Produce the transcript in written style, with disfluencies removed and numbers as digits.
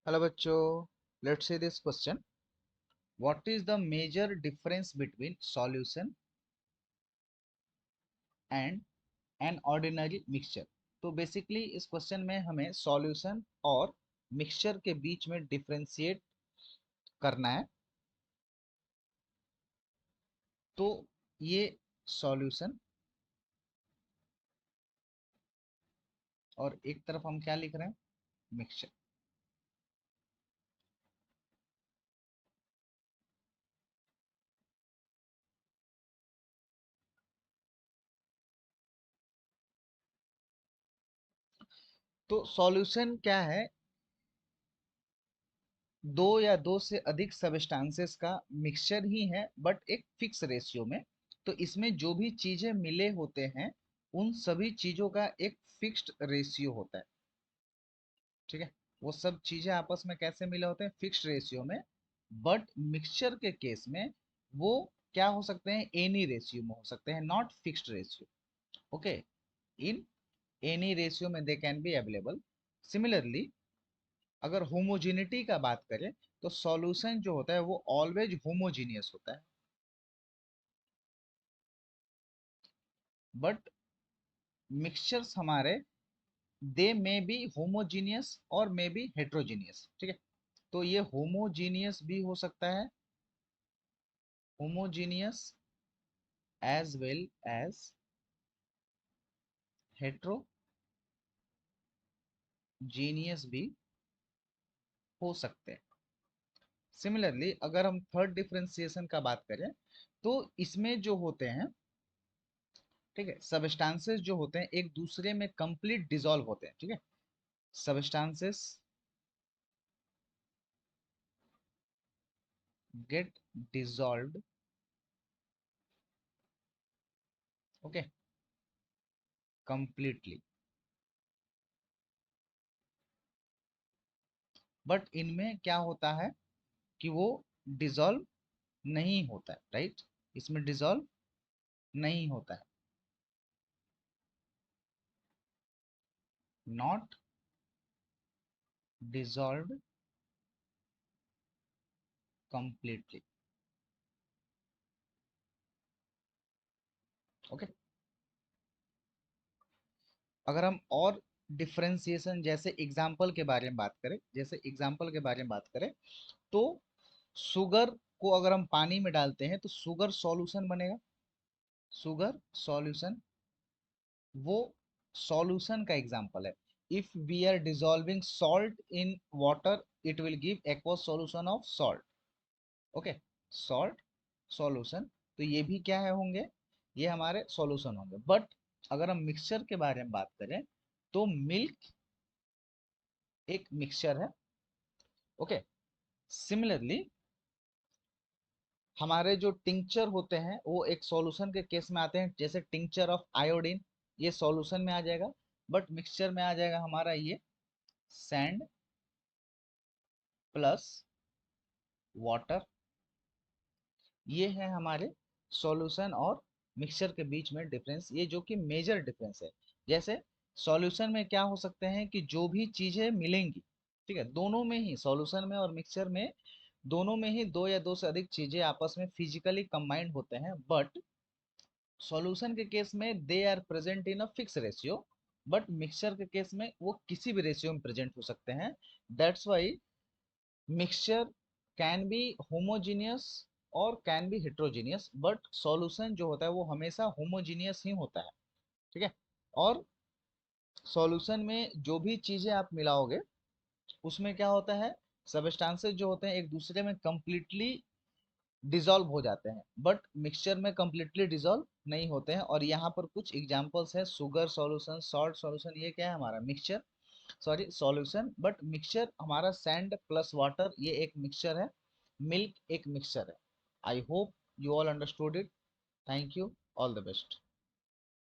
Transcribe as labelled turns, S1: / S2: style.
S1: Hello बच्चों, let's see this question. What is the major difference between solution and an ordinary mixture? तो basically इस question में हमें solution और mixture के बीच में डिफरेंशिएट करना है। तो ये सॉल्यूशन और एक तरफ हम क्या लिख रहे हैं, मिक्सचर। तो सॉल्यूशन क्या है? दो या दो से अधिक सबस्टांसेस का मिक्सचर ही है, बट एक फिक्स रेशियो में। तो इसमें जो भी चीजें मिले होते हैं उन सभी चीजों का एक फिक्स्ड रेशियो होता है। ठीक है, वो सब चीजें आपस में कैसे मिले होते हैं? फिक्स्ड रेशियो में। बट मिक्सचर के केस में वो क्या हो सकते हैं? एनी रेशियो में हो सकते हैं, not fixed ratio. Okay, in any ratio में they can be available. Similarly अगर होमोजेनिटी का बात करें तो सॉल्यूशन जो होता है वो ऑलवेज होमोजीनियस होता है, बट मिक्सचर्स हमारे दे मे बी होमोजीनियस और मे बी हेट्रोजीनियस। ठीक है, तो ये होमोजीनियस भी हो सकता है, homogeneous as well as heterogeneous भी हो सकते हैं। सिमिलरली अगर हम थर्ड डिफरेंशिएशन का बात करें तो इसमें जो होते हैं, ठीक है, सबस्टांसेस जो होते हैं एक दूसरे में कंप्लीट डिसॉल्व होते हैं। ठीक है, substances get dissolved, okay, completely, but इनमें क्या होता है कि वो डिसॉल्व नहीं होता है। राइट, इसमें डिसॉल्व नहीं होता है, नॉट डिसॉल्व्ड कंप्लीटली। ओके, अगर हम और डिफरेंशिएशन जैसे एग्जाम्पल के बारे में बात करें, तो शुगर को अगर हम पानी में डालते हैं तो शुगर सॉल्यूशन बनेगा। शुगर सॉल्यूशन वो सॉल्यूशन का एग्जांपल है। If we are dissolving salt in water it will give aqueous solution of salt. Okay, salt solution, तो ये भी क्या है होंगे? ये हमारे सॉल्यूशन होंगे। बट अगर हम मिक्सचर के बारे में बात करें तो मिल्क एक मिक्सचर है। ओके, सिमिलरली हमारे जो टिंचर होते हैं वो एक सॉल्यूशन के केस में आते हैं, जैसे टिंचर ऑफ आयोडीन, ये सॉल्यूशन में आ जाएगा। बट मिक्सचर में आ जाएगा हमारा ये सैंड प्लस वाटर। ये है हमारे सॉल्यूशन और मिक्सचर के बीच में डिफरेंस, ये जो कि मेजर डिफरेंस है। जैसे सॉल्यूशन में क्या हो सकते हैं कि जो भी चीजें मिलेंगी, ठीक है, दोनों में ही, सॉल्यूशन में और मिक्सचर में दोनों में ही दो या दो से अधिक चीजें आपस में फिजिकली कंबाइंड होते हैं। बट सॉल्यूशन के केस में they are present in a fix ratio, but mixture के केस में वो किसी भी रेशियो में प्रेजेंट हो सकते हैं। That's why mixture can be homogeneous और can be heterogeneous, but solution जो होता है वो हमेशा होमोजीनियस ही होता है। ठीक है, और सॉल्यूशन में जो भी चीजें आप मिलाओगे उसमें क्या होता है, सबस्टांसेस जो होते हैं एक दूसरे में कंप्लीटली डिसॉल्व हो जाते हैं, बट मिक्सचर में कंप्लीटली डिसॉल्व नहीं होते हैं। और यहाँ पर कुछ एग्जांपल्स है, शुगर सॉल्यूशन, सॉल्ट सॉल्यूशन, ये क्या है हमारा mixture, sorry solution. But mixture हमारा सैंड प्लस वाटर ये एक मिक्सचर है, मिल्क एक मिक्सचर है। I hope you all understood it. Thank you, all the best.